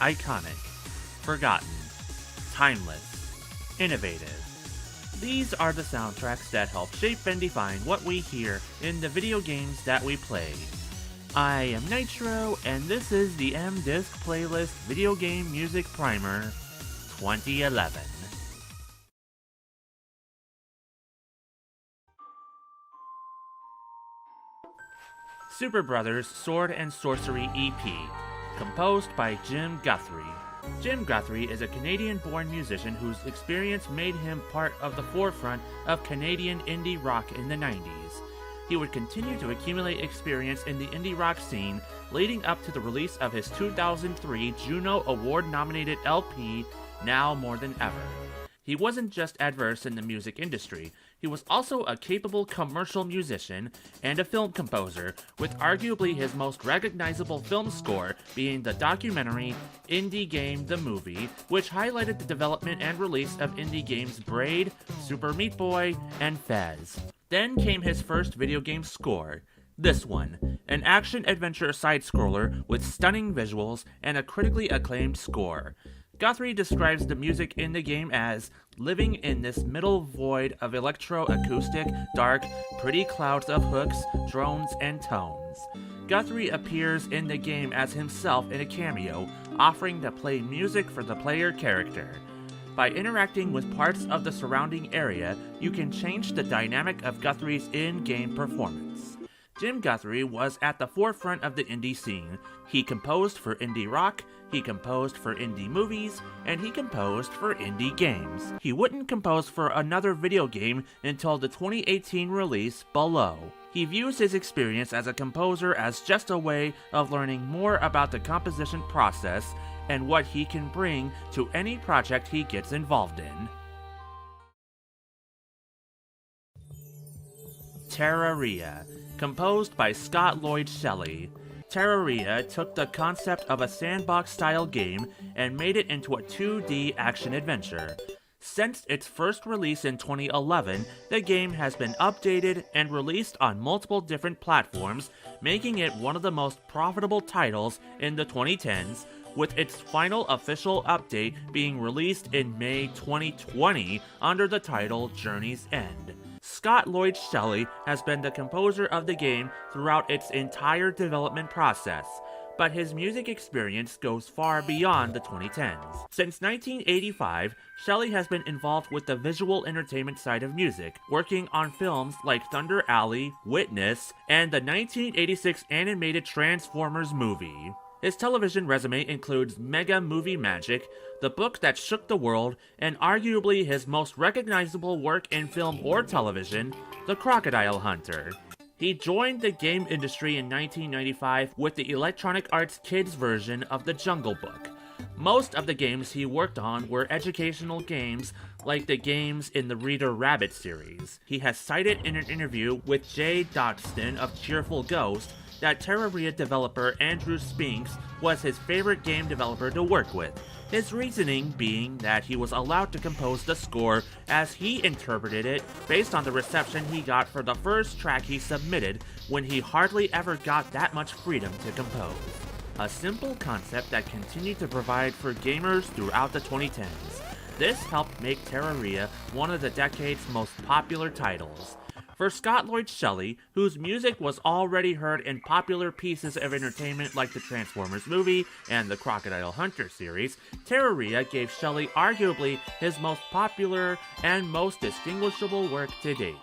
iconic, forgotten, timeless, innovative. These are the soundtracks that help shape and define what we hear in the video games that we play. I am Nitro, and this is the M-Disc Playlist Video Game Music Primer 2011. Superbrothers Sword and Sworcery EP, composed by Jim Guthrie. Jim Guthrie is a Canadian-born musician whose experience made him part of the forefront of Canadian indie rock in the 90s. He would continue to accumulate experience in the indie rock scene, leading up to the release of his 2003 Juno Award-nominated LP, Now More Than Ever. He wasn't just adverse in the music industry, he was also a capable commercial musician and a film composer, with arguably his most recognizable film score being the documentary Indie Game the Movie, which highlighted the development and release of indie games Braid, Super Meat Boy, and Fez. Then came his first video game score, this one, an action-adventure side-scroller with stunning visuals and a critically acclaimed score. Guthrie describes the music in the game as living in this middle void of electro-acoustic, dark, pretty clouds of hooks, drones, and tones. Guthrie appears in the game as himself in a cameo, offering to play music for the player character. By interacting with parts of the surrounding area, you can change the dynamic of Guthrie's in-game performance. Jim Guthrie was at the forefront of the indie scene. He composed for indie rock, he composed for indie movies, and he composed for indie games. He wouldn't compose for another video game until the 2018 release, Below. He views his experience as a composer as just a way of learning more about the composition process and what he can bring to any project he gets involved in. Terraria, composed by Scott Lloyd Shelley. Terraria took the concept of a sandbox-style game and made it into a 2D action-adventure. Since its first release in 2011, the game has been updated and released on multiple different platforms, making it one of the most profitable titles in the 2010s, with its final official update being released in May 2020 under the title Journey's End. Scott Lloyd Shelley has been the composer of the game throughout its entire development process, but his music experience goes far beyond the 2010s. Since 1985, Shelley has been involved with the visual entertainment side of music, working on films like Thunder Alley, Witness, and the 1986 animated Transformers movie. His television resume includes Mega Movie Magic, The Book That Shook the World, and arguably his most recognizable work in film or television, The Crocodile Hunter. He joined the game industry in 1995 with the Electronic Arts Kids version of The Jungle Book. Most of the games he worked on were educational games, like the games in the Reader Rabbit series. He has cited in an interview with Jay Dodston of Cheerful Ghost that Terraria developer Andrew Spinks was his favorite game developer to work with, his reasoning being that he was allowed to compose the score as he interpreted it based on the reception he got for the first track he submitted when he hardly ever got that much freedom to compose. A simple concept that continued to provide for gamers throughout the 2010s. This helped make Terraria one of the decade's most popular titles. For Scott Lloyd Shelley, whose music was already heard in popular pieces of entertainment like the Transformers movie and the Crocodile Hunter series, Terraria gave Shelley arguably his most popular and most distinguishable work to date.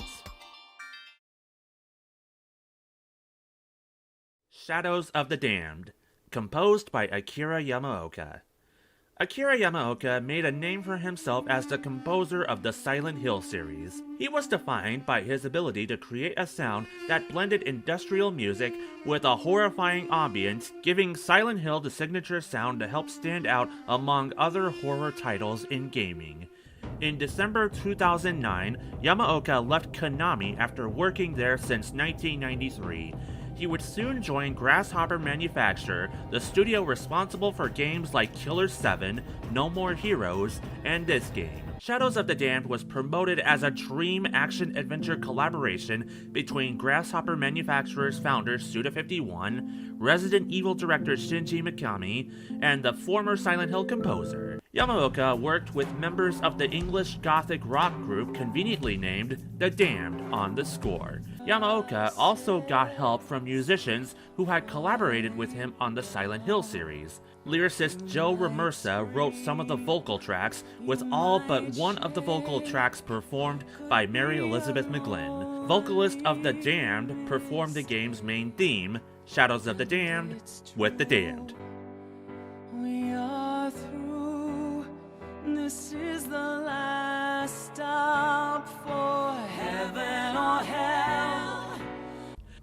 Shadows of the Damned, composed by Akira Yamaoka. Akira Yamaoka made a name for himself as the composer of the Silent Hill series. He was defined by his ability to create a sound that blended industrial music with a horrifying ambience, giving Silent Hill the signature sound to help stand out among other horror titles in gaming. In December 2009, Yamaoka left Konami after working there since 1993. He would soon join Grasshopper Manufacture, the studio responsible for games like Killer 7, No More Heroes, and this game. Shadows of the Damned was promoted as a dream action-adventure collaboration between Grasshopper Manufacturer's founder Suda51, Resident Evil director Shinji Mikami, and the former Silent Hill composer. Yamaoka worked with members of the English Gothic rock group conveniently named The Damned on the score. Yamaoka also got help from musicians who had collaborated with him on the Silent Hill series. Lyricist Joe Ramersa wrote some of the vocal tracks, with all but one of the vocal tracks performed by Mary Elizabeth McGlynn. Vocalist of The Damned performed the game's main theme, Shadows of the Damned, with The Damned. We are through. This is the last stop for heaven or hell.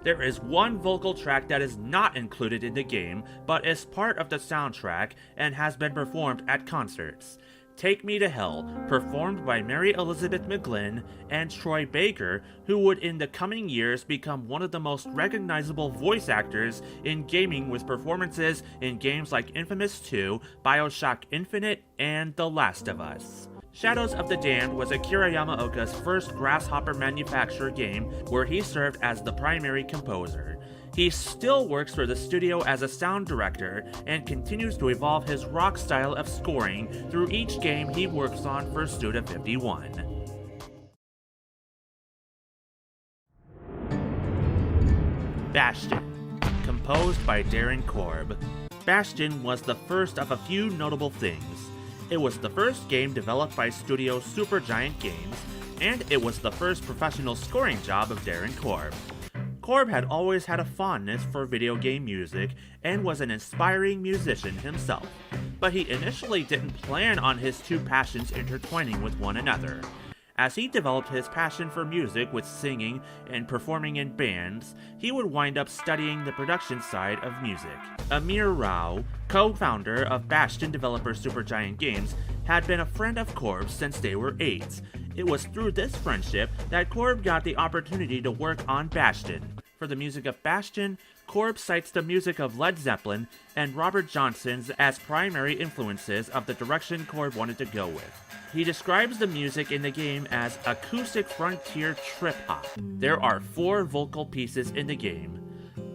There is one vocal track that is not included in the game, but is part of the soundtrack and has been performed at concerts. Take Me to Hell, performed by Mary Elizabeth McGlynn and Troy Baker, who would in the coming years become one of the most recognizable voice actors in gaming with performances in games like Infamous 2, BioShock Infinite, and The Last of Us. Shadows of the Damned was Akira Yamaoka's first Grasshopper Manufacturer game where he served as the primary composer. He still works for the studio as a sound director and continues to evolve his rock style of scoring through each game he works on for Suda51. Bastion, composed by Darren Korb. Bastion was the first of a few notable things. It was the first game developed by Studio Supergiant Games, and it was the first professional scoring job of Darren Korb. Korb had always had a fondness for video game music and was an inspiring musician himself, but he initially didn't plan on his two passions intertwining with one another. As he developed his passion for music with singing and performing in bands, he would wind up studying the production side of music. Amir Rao, co-founder of Bastion developer Supergiant Games, had been a friend of Korb's since they were 8. It was through this friendship that Korb got the opportunity to work on Bastion. For the music of Bastion, Korb cites the music of Led Zeppelin and Robert Johnson's as primary influences of the direction Korb wanted to go with. He describes the music in the game as acoustic frontier trip-hop. There are 4 vocal pieces in the game.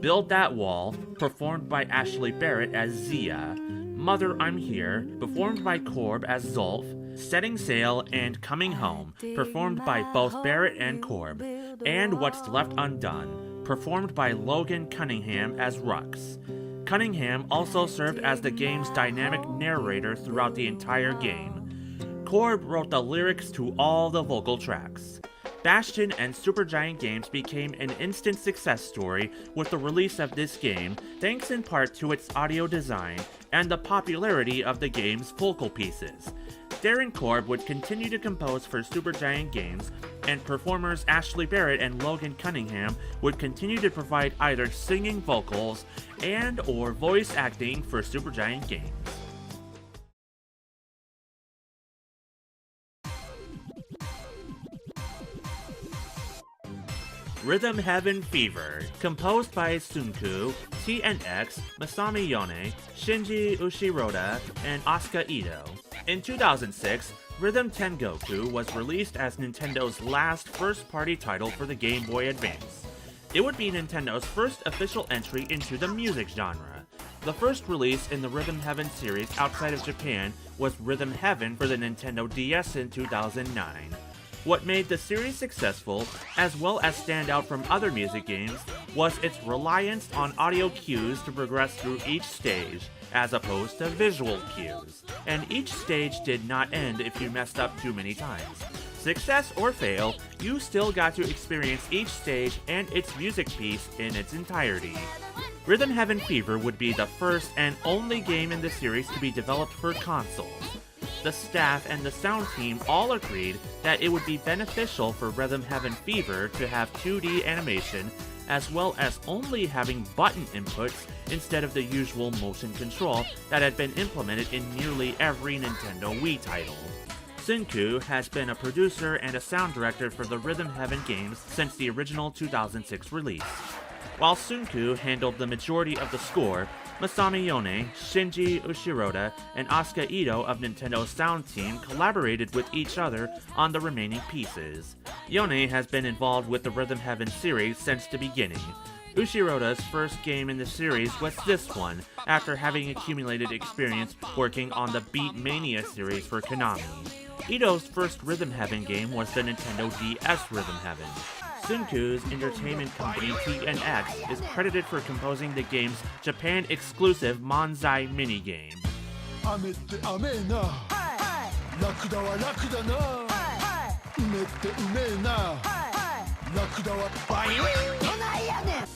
Build That Wall, performed by Ashley Barrett as Zia, Mother I'm Here, performed by Korb as Zolf, Setting Sail and Coming Home, performed by both Barrett and Korb, and What's Left Undone, performed by Logan Cunningham as Rux. Cunningham also served as the game's dynamic narrator throughout the entire game. Korb wrote the lyrics to all the vocal tracks. Bastion and Supergiant Games became an instant success story with the release of this game, thanks in part to its audio design and the popularity of the game's vocal pieces. Darren Korb would continue to compose for Supergiant Games, and performers Ashley Barrett and Logan Cunningham would continue to provide either singing vocals and/or voice acting for Supergiant Games. Rhythm Heaven Fever, composed by Sunku, TNX, Masami Yone, Shinji Ushiroda, and Asuka Ito. In 2006, Rhythm Tengoku was released as Nintendo's last first-party title for the Game Boy Advance. It would be Nintendo's first official entry into the music genre. The first release in the Rhythm Heaven series outside of Japan was Rhythm Heaven for the Nintendo DS in 2009. What made the series successful, as well as stand out from other music games, was its reliance on audio cues to progress through each stage, as opposed to visual cues, and each stage did not end if you messed up too many times. Success or fail, you still got to experience each stage and its music piece in its entirety. Rhythm Heaven Fever would be the first and only game in the series to be developed for consoles. The staff and the sound team all agreed that it would be beneficial for Rhythm Heaven Fever to have 2D animation, as well as only having button inputs instead of the usual motion control that had been implemented in nearly every Nintendo Wii title. Sunku has been a producer and a sound director for the Rhythm Heaven games since the original 2006 release. While Sunku handled the majority of the score, Masami Yone, Shinji Ushiroda, and Asuka Ito of Nintendo's sound team collaborated with each other on the remaining pieces. Yone has been involved with the Rhythm Heaven series since the beginning. Ushiroda's first game in the series was this one, after having accumulated experience working on the Beat Mania series for Konami. Ito's first Rhythm Heaven game was the Nintendo DS Rhythm Heaven. Sunku's entertainment company TNX is credited for composing the game's Japan-exclusive Manzai minigame.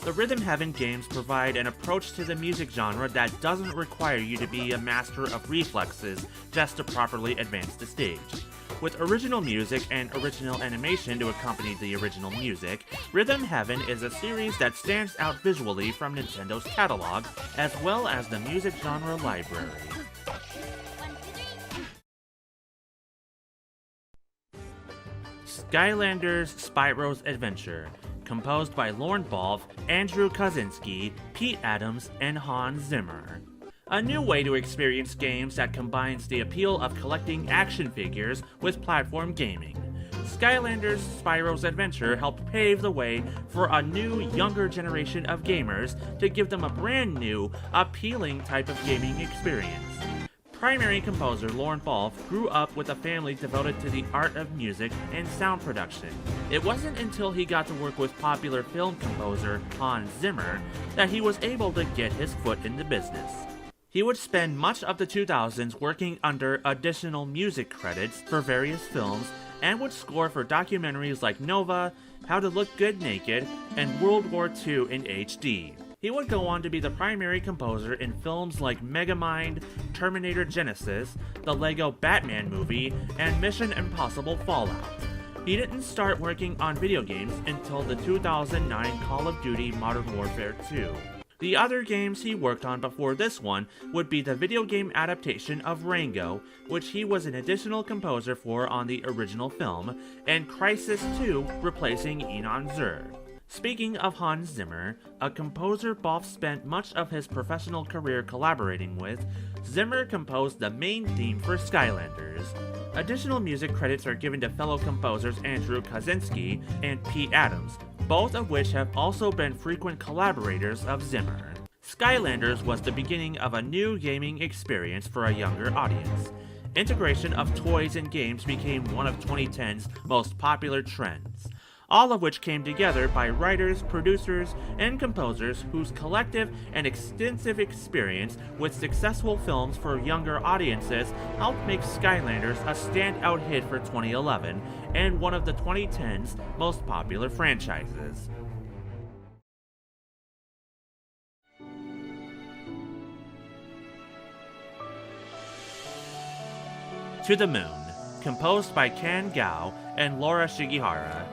The Rhythm Heaven games provide an approach to the music genre that doesn't require you to be a master of reflexes just to properly advance the stage. With original music and original animation to accompany the original music, Rhythm Heaven is a series that stands out visually from Nintendo's catalog, as well as the music genre library. Skylanders Spyro's Adventure, composed by Lorne Balfe, Andrew Kaczynski, Pete Adams, and Hans Zimmer. A new way to experience games that combines the appeal of collecting action figures with platform gaming. Skylanders Spyro's Adventure helped pave the way for a new, younger generation of gamers to give them a brand new, appealing type of gaming experience. Primary composer Lorne Balfe grew up with a family devoted to the art of music and sound production. It wasn't until he got to work with popular film composer Hans Zimmer that he was able to get his foot in the business. He would spend much of the 2000s working under additional music credits for various films and would score for documentaries like Nova, How to Look Good Naked, and World War II in HD. He would go on to be the primary composer in films like Megamind, Terminator Genesis, the Lego Batman movie, and Mission Impossible Fallout. He didn't start working on video games until the 2009 Call of Duty Modern Warfare 2. The other games he worked on before this one would be the video game adaptation of Rango, which he was an additional composer for on the original film, and Crysis 2, replacing Inon Zur. Speaking of Hans Zimmer, a composer Balfe spent much of his professional career collaborating with, Zimmer composed the main theme for Skylanders. Additional music credits are given to fellow composers Andrew Kaczynski and Pete Adams, both of which have also been frequent collaborators of Zimmer. Skylanders was the beginning of a new gaming experience for a younger audience. Integration of toys and games became one of 2010's most popular trends, all of which came together by writers, producers, and composers whose collective and extensive experience with successful films for younger audiences helped make Skylanders a standout hit for 2011 and one of the 2010's most popular franchises. To the Moon, composed by Kan Gao and Laura Shigihara.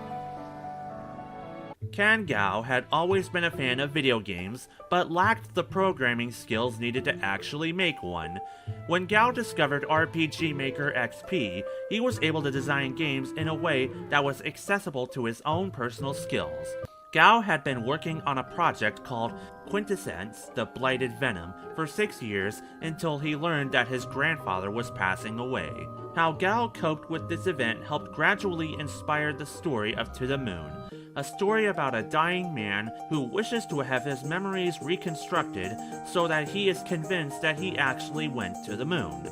Kan Gao had always been a fan of video games, but lacked the programming skills needed to actually make one. When Gao discovered RPG Maker XP, he was able to design games in a way that was accessible to his own personal skills. Gao had been working on a project called Quintessence, the Blighted Venom, for 6 years until he learned that his grandfather was passing away. How Gao coped with this event helped gradually inspire the story of To the Moon, a story about a dying man who wishes to have his memories reconstructed so that he is convinced that he actually went to the moon.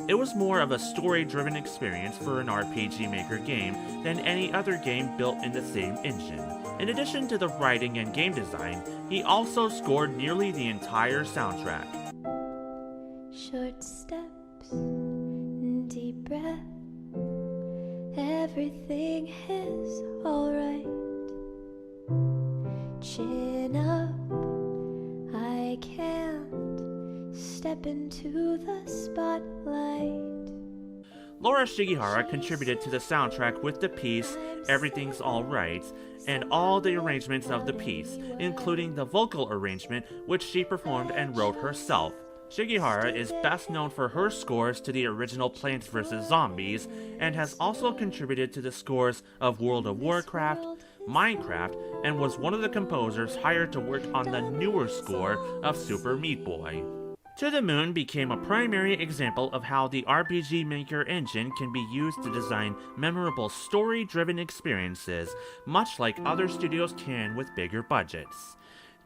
It was more of a story-driven experience for an RPG Maker game than any other game built in the same engine. In addition to the writing and game design, he also scored nearly the entire soundtrack. Short steps, deep breath, everything is alright. Chin up, I can't step into the spotlight. Laura Shigihara contributed to the soundtrack with the piece Everything's Alright, and all the arrangements of the piece, including the vocal arrangement which she performed and wrote herself. Shigihara is best known for her scores to the original Plants vs. Zombies, and has also contributed to the scores of World of Warcraft, Minecraft, and was one of the composers hired to work on the newer score of Super Meat Boy. To the Moon became a primary example of how the RPG Maker engine can be used to design memorable story-driven experiences, much like other studios can with bigger budgets.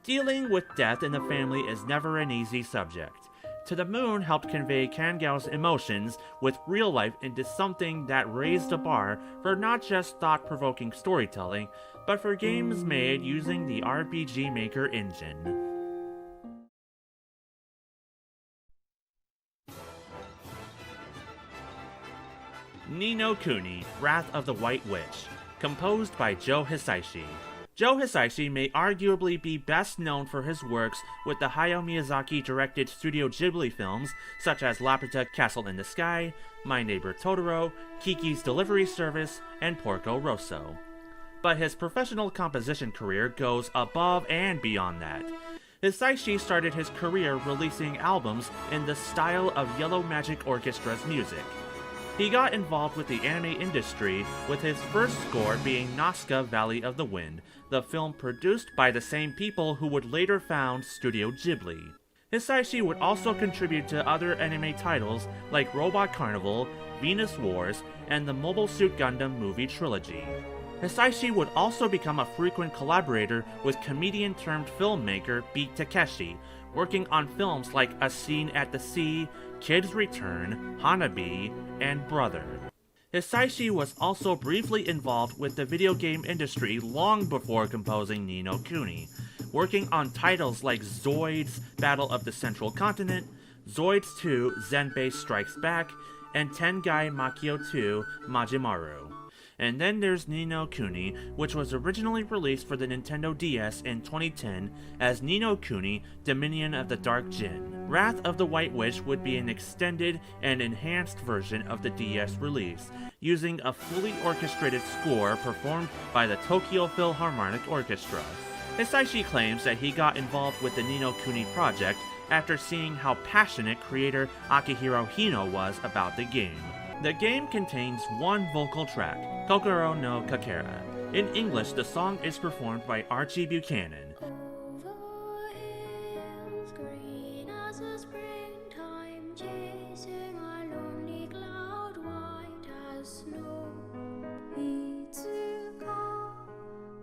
Dealing with death in the family is never an easy subject. To the Moon helped convey Kangao's emotions with real life into something that raised the bar for not just thought-provoking storytelling, but for games made using the RPG Maker engine. Ni no Kuni, Wrath of the White Witch, composed by Joe Hisaishi. Joe Hisaishi may arguably be best known for his works with the Hayao Miyazaki-directed Studio Ghibli films such as Laputa Castle in the Sky, My Neighbor Totoro, Kiki's Delivery Service, and Porco Rosso. But his professional composition career goes above and beyond that. Hisaishi started his career releasing albums in the style of Yellow Magic Orchestra's music. He got involved with the anime industry, with his first score being Nazca Valley of the Wind, the film produced by the same people who would later found Studio Ghibli. Hisaishi would also contribute to other anime titles like Robot Carnival, Venus Wars, and the Mobile Suit Gundam movie trilogy. Hisaishi would also become a frequent collaborator with comedian-turned-filmmaker Beat Takeshi, working on films like A Scene at the Sea, Kid's Return, Hanabi, and Brother. Hisaishi was also briefly involved with the video game industry long before composing Ni no Kuni, working on titles like Zoids Battle of the Central Continent, Zoids 2 Zenbei Strikes Back, and Tengai Makio 2 Majimaru. And then there's Ni no Kuni, which was originally released for the Nintendo DS in 2010 as Ni no Kuni Dominion of the Dark Djinn. Wrath of the White Witch would be an extended and enhanced version of the DS release, using a fully orchestrated score performed by the Tokyo Philharmonic Orchestra. Hisaishi claims that he got involved with the Ni no Kuni project after seeing how passionate creator Akihiro Hino was about the game. The game contains one vocal track, Kokoro no Kakera. In English, the song is performed by Archie Buchanan. Over hills green as a springtime, chasing a lonely cloud white as snow. Itsuka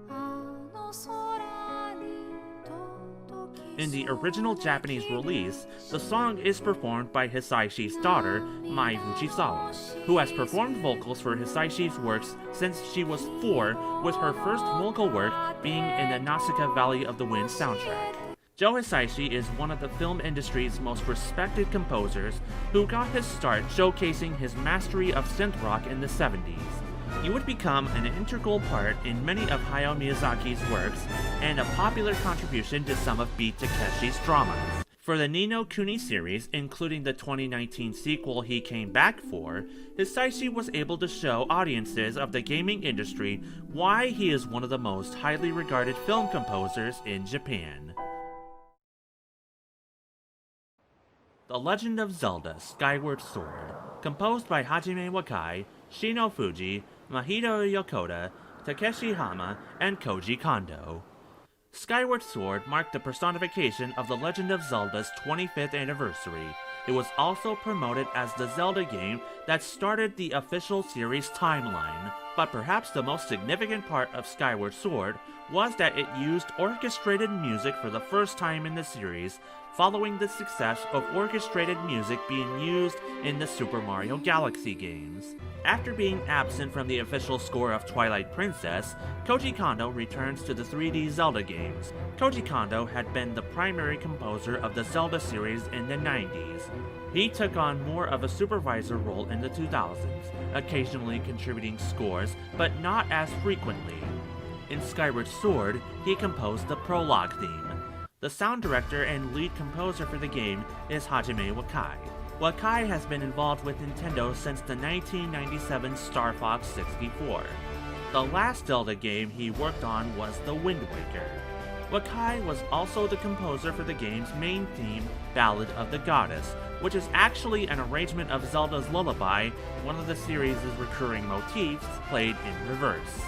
ano sora ni totoki. In the original Japanese release, the song is performed by Hisaishi's daughter, Mai Fujisawa, who has performed vocals for Hisaishi's works since she was 4, with her first vocal work being in the Nausicaa Valley of the Wind soundtrack. Joe Hisaishi is one of the film industry's most respected composers who got his start showcasing his mastery of synth rock in the 70s. He would become an integral part in many of Hayao Miyazaki's works and a popular contribution to some of Beat Takeshi's dramas. For the Ni no Kuni series, including the 2019 sequel he came back for, Hisaishi was able to show audiences of the gaming industry why he is one of the most highly regarded film composers in Japan. The Legend of Zelda: Skyward Sword, composed by Hajime Wakai, Shino Fuji, Mahito Yokota, Takeshi Hama, and Koji Kondo. Skyward Sword marked the personification of The Legend of Zelda's 25th anniversary. It was also promoted as the Zelda game that started the official series timeline. But perhaps the most significant part of Skyward Sword was that it used orchestrated music for the first time in the series, following the success of orchestrated music being used in the Super Mario Galaxy games. After being absent from the official score of Twilight Princess, Koji Kondo returns to the 3D Zelda games. Koji Kondo had been the primary composer of the Zelda series in the 90s. He took on more of a supervisor role in the 2000s, occasionally contributing scores, but not as frequently. In Skyward Sword, he composed the prologue theme. The sound director and lead composer for the game is Hajime Wakai. Wakai has been involved with Nintendo since the 1997 Star Fox 64. The last Zelda game he worked on was The Wind Waker. Wakai was also the composer for the game's main theme, Ballad of the Goddess, which is actually an arrangement of Zelda's Lullaby, one of the series' recurring motifs, played in reverse.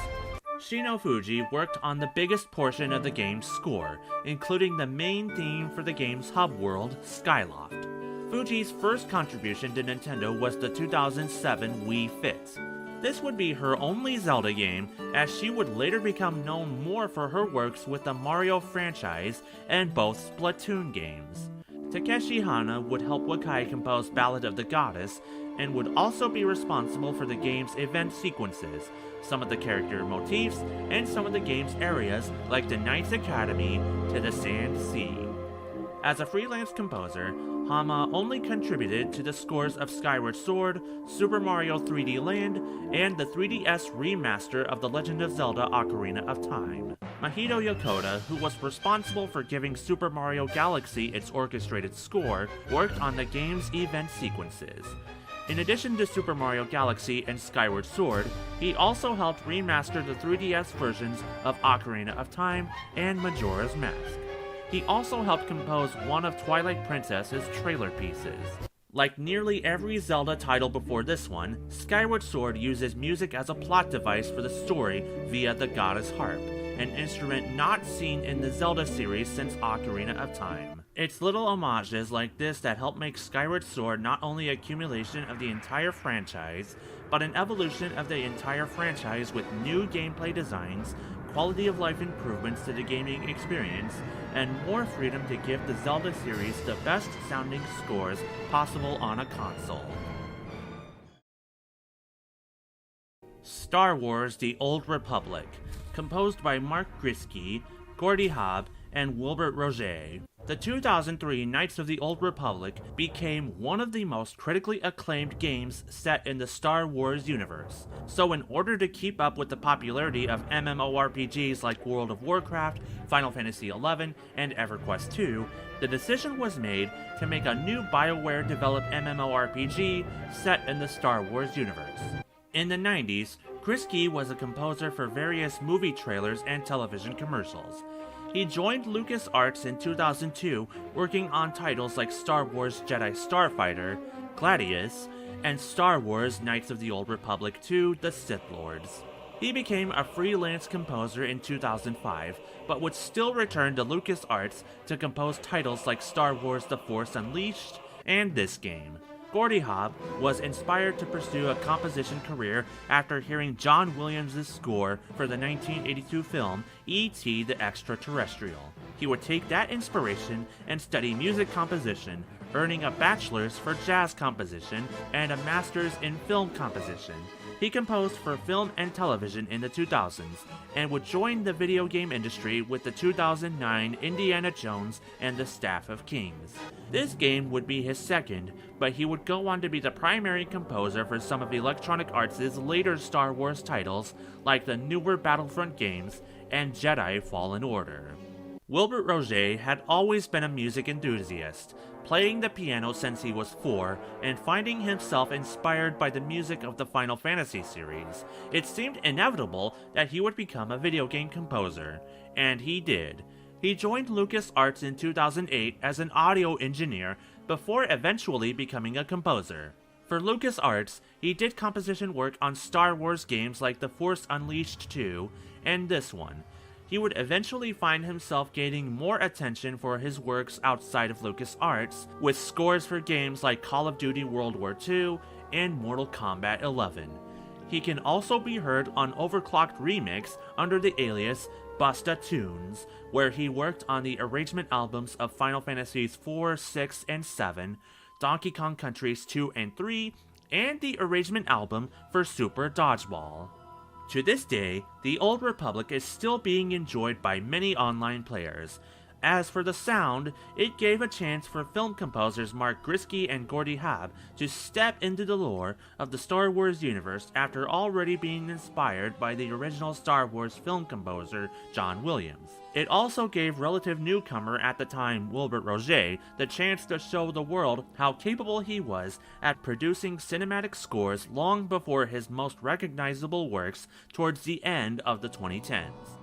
Shino Fuji worked on the biggest portion of the game's score, including the main theme for the game's hub world, Skyloft. Fuji's first contribution to Nintendo was the 2007 Wii Fit. This would be her only Zelda game, as she would later become known more for her works with the Mario franchise and both Splatoon games. Takeshi Hana would help Wakai compose Ballad of the Goddess, and would also be responsible for the game's event sequences, some of the character motifs, and some of the game's areas like the Knights Academy to the Sand Sea. As a freelance composer, Hama only contributed to the scores of Skyward Sword, Super Mario 3D Land, and the 3DS remaster of The Legend of Zelda Ocarina of Time. Mahito Yokota, who was responsible for giving Super Mario Galaxy its orchestrated score, worked on the game's event sequences. In addition to Super Mario Galaxy and Skyward Sword, he also helped remaster the 3DS versions of Ocarina of Time and Majora's Mask. He also helped compose one of Twilight Princess's trailer pieces. Like nearly every Zelda title before this one, Skyward Sword uses music as a plot device for the story via the Goddess Harp, an instrument not seen in the Zelda series since Ocarina of Time. It's little homages like this that help make Skyward Sword not only a accumulation of the entire franchise, but an evolution of the entire franchise with new gameplay designs, quality of life improvements to the gaming experience, and more freedom to give the Zelda series the best sounding scores possible on a console. Star Wars: The Old Republic, composed by Mark Griski, Gordy Hobb, and Wilbert Roget. The 2003 Knights of the Old Republic became one of the most critically acclaimed games set in the Star Wars universe. So in order to keep up with the popularity of MMORPGs like World of Warcraft, Final Fantasy XI, and EverQuest II, the decision was made to make a new BioWare-developed MMORPG set in the Star Wars universe. In the 90s, Griski was a composer for various movie trailers and television commercials. He joined LucasArts in 2002, working on titles like Star Wars Jedi Starfighter, Gladius, and Star Wars Knights of the Old Republic 2: The Sith Lords. He became a freelance composer in 2005, but would still return to LucasArts to compose titles like Star Wars The Force Unleashed and this game. Gordy Hobb was inspired to pursue a composition career after hearing John Williams' score for the 1982 film E.T. the Extraterrestrial. He would take that inspiration and study music composition, earning a bachelor's for jazz composition and a master's in film composition. He composed for film and television in the 2000s, and would join the video game industry with the 2009 Indiana Jones and the Staff of Kings. This game would be his second, but he would go on to be the primary composer for some of Electronic Arts' later Star Wars titles, like the newer Battlefront games and Jedi Fallen Order. Wilbert Roget had always been a music enthusiast, playing the piano since he was 4 and finding himself inspired by the music of the Final Fantasy series. It seemed inevitable that he would become a video game composer, and he did. He joined LucasArts in 2008 as an audio engineer before eventually becoming a composer. For LucasArts, he did composition work on Star Wars games like The Force Unleashed 2 and this one. He would eventually find himself gaining more attention for his works outside of LucasArts, with scores for games like Call of Duty World War II and Mortal Kombat 11. He can also be heard on Overclocked Remix under the alias Busta Tunes, where he worked on the arrangement albums of Final Fantasies 4, 6, and 7, Donkey Kong Countries 2 and 3, and the arrangement album for Super Dodgeball. To this day, The Old Republic is still being enjoyed by many online players. As for the sound, it gave a chance for film composers Mark Griski and Gordy Hobb to step into the lore of the Star Wars universe after already being inspired by the original Star Wars film composer John Williams. It also gave relative newcomer at the time Wilbert Roget the chance to show the world how capable he was at producing cinematic scores long before his most recognizable works towards the end of the 2010s.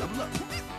Double up.